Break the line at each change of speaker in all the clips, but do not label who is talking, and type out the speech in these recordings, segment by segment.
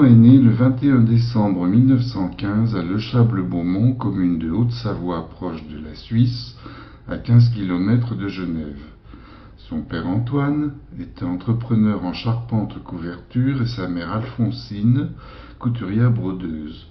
est né le 21 décembre 1915 à Le Châble-Beaumont, commune de Haute-Savoie proche de la Suisse, à 15 km de Genève. Son père Antoine était entrepreneur en charpente-couverture et sa mère Alphonsine, couturière brodeuse.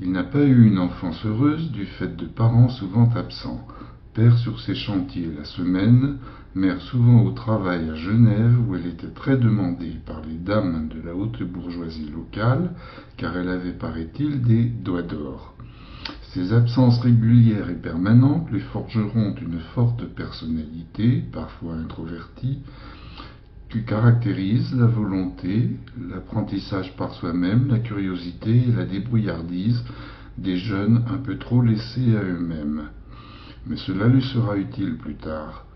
Il n'a pas eu une enfance heureuse du fait de parents souvent absents. Père sur ses chantiers la semaine, mère souvent au travail à Genève où elle était très demandée par les dames de la haute bourgeoisie locale, car elle avait, paraît-il, des doigts d'or. Ces absences régulières et permanentes lui forgeront une forte personnalité, parfois introvertie, qui caractérise la volonté, l'apprentissage par soi-même, la curiosité et la débrouillardise des jeunes un peu trop laissés à eux-mêmes. Mais cela lui sera utile plus tard.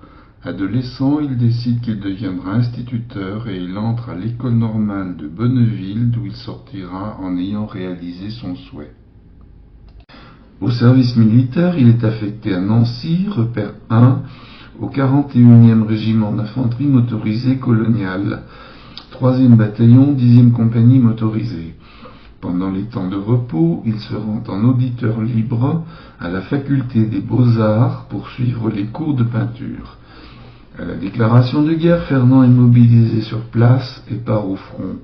Adolescent, il décide qu'il deviendra instituteur et il entre à l'école normale de Bonneville d'où il sortira en ayant réalisé son souhait. Au service militaire, il est affecté à Nancy, repère 1, au 41e régiment d'infanterie motorisée coloniale, 3e bataillon, 10e compagnie motorisée. Pendant les temps de repos, il se rend en auditeur libre à la faculté des Beaux-Arts pour suivre les cours de peinture. À la déclaration de guerre, Fernand est mobilisé sur place et part au front.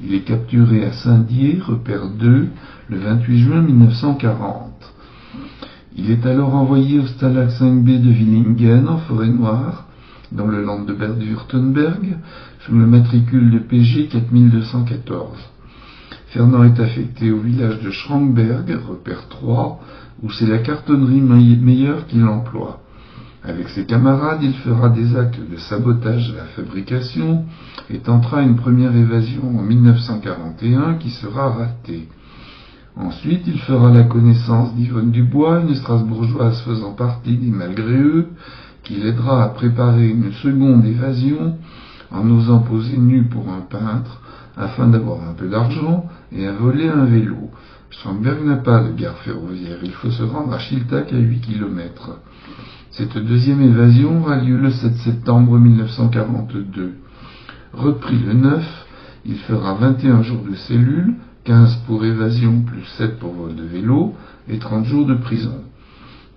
Il est capturé à Saint-Dié, repère 2, le 28 juin 1940. Il est alors envoyé au Stalag 5B de Villingen, en Forêt-Noire, dans le land de Bade-Württemberg, sous le matricule de PG 4214. Fernand est affecté au village de Schramberg, repère 3, où c'est la cartonnerie meilleure qu'il emploie. Avec ses camarades, il fera des actes de sabotage à la fabrication et tentera une première évasion en 1941 qui sera ratée. Ensuite, il fera la connaissance d'Yvonne Dubois, une Strasbourgeoise faisant partie des malgré eux, qui l'aidera à préparer une seconde évasion en osant poser nu pour un peintre afin d'avoir un peu d'argent et à voler un vélo. Schramberg n'a pas de gare ferroviaire, il faut se rendre à Schiltach à 8 km. Cette deuxième évasion aura lieu le 7 septembre 1942. Repris le 9, il fera 21 jours de cellule, 15 pour évasion plus 7 pour vol de vélo et 30 jours de prison.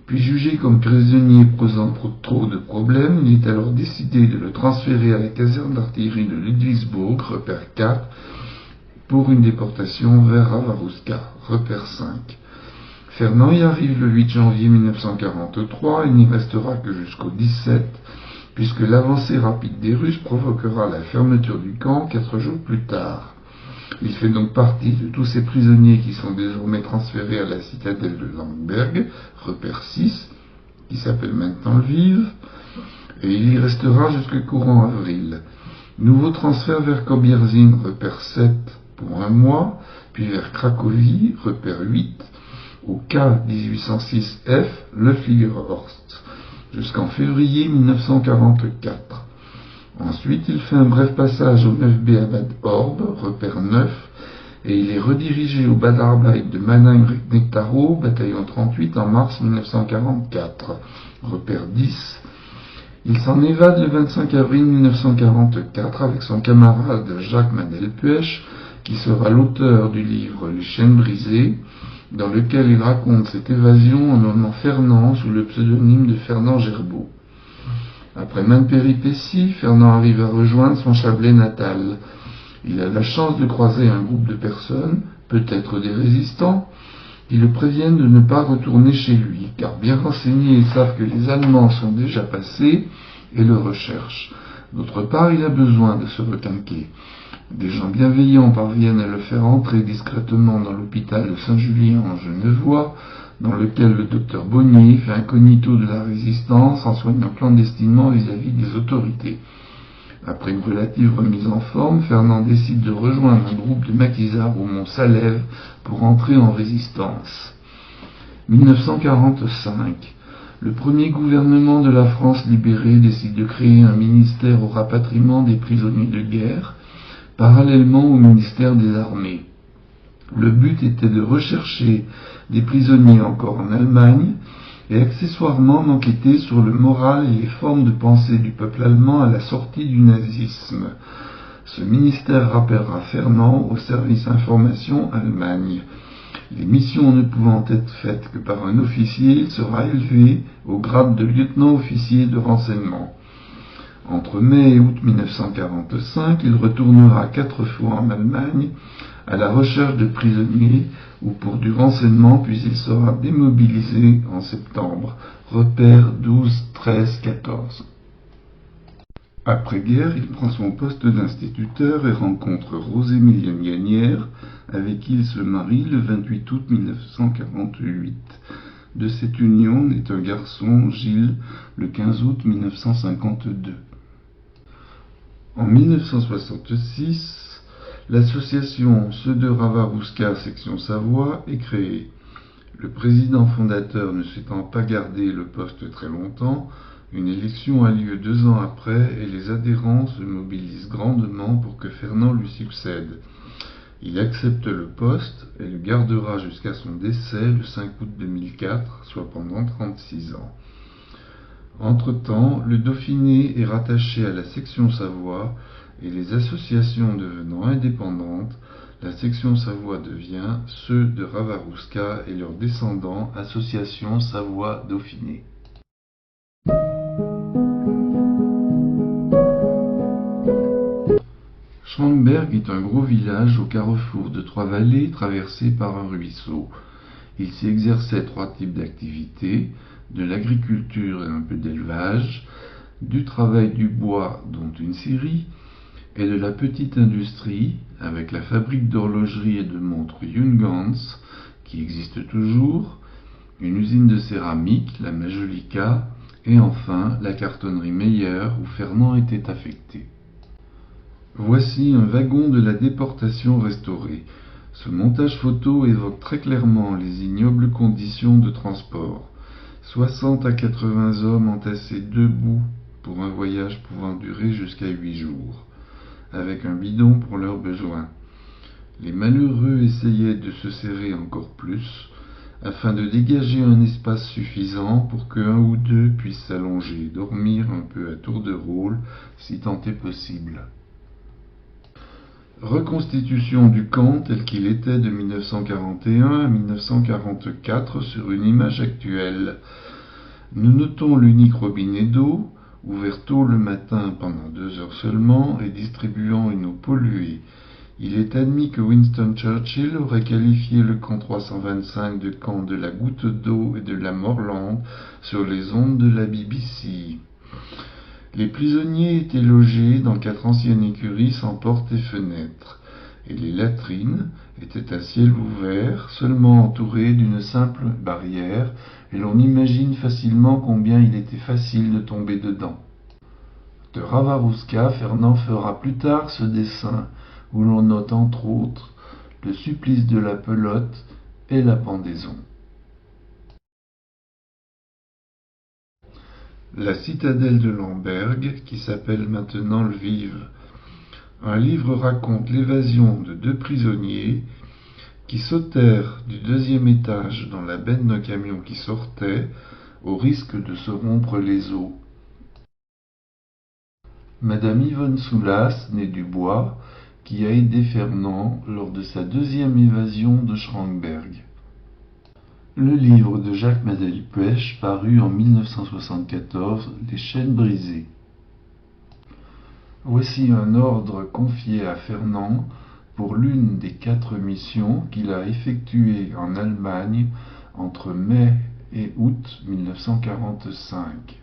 Puis jugé comme prisonnier posant trop de problèmes, il est alors décidé de le transférer à la caserne d'artillerie de Ludwigsburg, repère 4, pour une déportation vers Havarouska, repère 5. Fernand y arrive le 8 janvier 1943 et n'y restera que jusqu'au 17, puisque l'avancée rapide des Russes provoquera la fermeture du camp 4 jours plus tard. Il fait donc partie de tous ces prisonniers qui sont désormais transférés à la citadelle de Langeberg, repère 6, qui s'appelle maintenant Lviv, et il y restera jusqu'au courant avril. Nouveau transfert vers Kobierzyn, repère 7, pour un mois, puis vers Cracovie, repère 8, au K1806F, le Fliegerhorst, jusqu'en février 1944. Ensuite, il fait un bref passage au 9B à Bad Orb, repère 9, et il est redirigé au Bad Arbeit de Mannheim-Neckarau, bataillon 38, en mars 1944, repère 10. Il s'en évade le 25 avril 1944 avec son camarade Jacques Mandelpuech, qui sera l'auteur du livre Les chaînes brisées, dans lequel il raconte cette évasion en nommant Fernand sous le pseudonyme de Fernand Gerbaud. Après maintes péripéties, Fernand arrive à rejoindre son Chablais natal. Il a la chance de croiser un groupe de personnes, peut-être des résistants, qui le préviennent de ne pas retourner chez lui, car bien renseignés, ils savent que les Allemands sont déjà passés et le recherchent. D'autre part, il a besoin de se requinquer. Des gens bienveillants parviennent à le faire entrer discrètement dans l'hôpital de Saint-Julien en Genevois, dans lequel le docteur Bonnier fait incognito de la résistance en soignant clandestinement vis-à-vis des autorités. Après une relative remise en forme, Fernand décide de rejoindre un groupe de maquisards au mont Salève pour entrer en résistance. 1945. Le premier gouvernement de la France libérée décide de créer un ministère au rapatriement des prisonniers de guerre, parallèlement au ministère des Armées. Le but était de rechercher des prisonniers encore en Allemagne et accessoirement d'enquêter sur le moral et les formes de pensée du peuple allemand à la sortie du nazisme. Ce ministère rappellera Fernand au service information Allemagne. Les missions ne pouvant être faites que par un officier, il sera élevé au grade de lieutenant-officier de renseignement. Entre mai et août 1945, il retournera 4 fois en Allemagne à la recherche de prisonniers ou pour du renseignement, puis il sera démobilisé en septembre. Repère 12, 13, 14. Après-guerre, il prend son poste d'instituteur et rencontre Rose-Émilienne Gagnière, avec qui il se marie le 28 août 1948. De cette union naît un garçon, Gilles, le 15 août 1952. En 1966, l'association Ceux de Ravarouska section Savoie est créée. Le président fondateur ne s'étant pas gardé le poste très longtemps, une élection a lieu 2 ans après et les adhérents se mobilisent grandement pour que Fernand lui succède. Il accepte le poste et le gardera jusqu'à son décès le 5 août 2004, soit pendant 36 ans. Entre-temps, le Dauphiné est rattaché à la section Savoie et les associations devenant indépendantes, la section Savoie devient Ceux de Ravarouska et leurs descendants, Association Savoie-Dauphiné. Schrankberg est un gros village au carrefour de 3 vallées traversé par un ruisseau. Il s'y exerçait 3 types d'activités, de l'agriculture et un peu d'élevage, du travail du bois dont une scierie, et de la petite industrie avec la fabrique d'horlogerie et de montres Junghans qui existe toujours, une usine de céramique, la Majolika, et enfin la cartonnerie Meyer où Fernand était affecté. Voici un wagon de la déportation restauré. Ce montage photo évoque très clairement les ignobles conditions de transport. 60 à 80 hommes entassés debout pour un voyage pouvant durer jusqu'à 8 jours, avec un bidon pour leurs besoins. Les malheureux essayaient de se serrer encore plus, afin de dégager un espace suffisant pour qu'un ou deux puissent s'allonger et dormir un peu à tour de rôle, si tant est possible. Reconstitution du camp tel qu'il était de 1941 à 1944 sur une image actuelle. Nous notons l'unique robinet d'eau, ouvert tôt le matin pendant 2 heures seulement et distribuant une eau polluée. Il est admis que Winston Churchill aurait qualifié le camp 325 de camp de la goutte d'eau et de la Morlande sur les ondes de la BBC. Les prisonniers étaient logés dans 4 anciennes écuries sans porte et fenêtre, et les latrines étaient à ciel ouvert, seulement entourées d'une simple barrière, et l'on imagine facilement combien il était facile de tomber dedans. De Ravarouska, Fernand fera plus tard ce dessin, où l'on note entre autres le supplice de la pelote et la pendaison. La citadelle de Lemberg, qui s'appelle maintenant Lviv. Un livre raconte l'évasion de 2 prisonniers qui sautèrent du 2e étage dans la benne d'un camion qui sortait, au risque de se rompre les os. Madame Yvonne Soulas, née Dubois, qui a aidé Fernand lors de sa 2e évasion de Schrankberg. Le livre de Jacques Madelpuech, paru en 1974, Les chaînes brisées. Voici un ordre confié à Fernand pour l'une des 4 missions qu'il a effectuées en Allemagne entre mai et août 1945.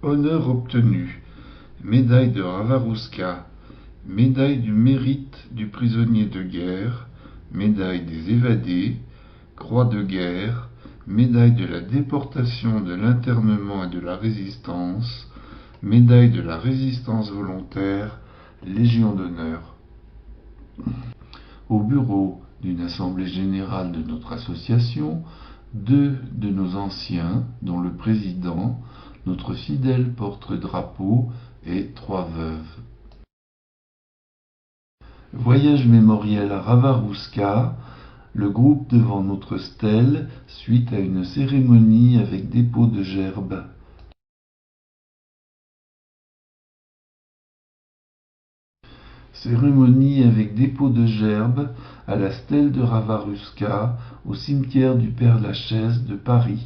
Honneur obtenu. Médaille de Ravarouska, médaille du mérite du prisonnier de guerre, médaille des évadés, croix de guerre, médaille de la déportation, de l'internement et de la résistance, médaille de la résistance volontaire, Légion d'honneur. Au bureau d'une assemblée générale de notre association, 2 de nos anciens, dont le président, notre fidèle porte-drapeau et 3 veuves. Voyage mémoriel à Ravarouska, le groupe devant notre stèle suite à une cérémonie avec dépôt de gerbes.
Cérémonie avec dépôt de gerbes à la stèle de Ravarusca au cimetière du Père-Lachaise de Paris.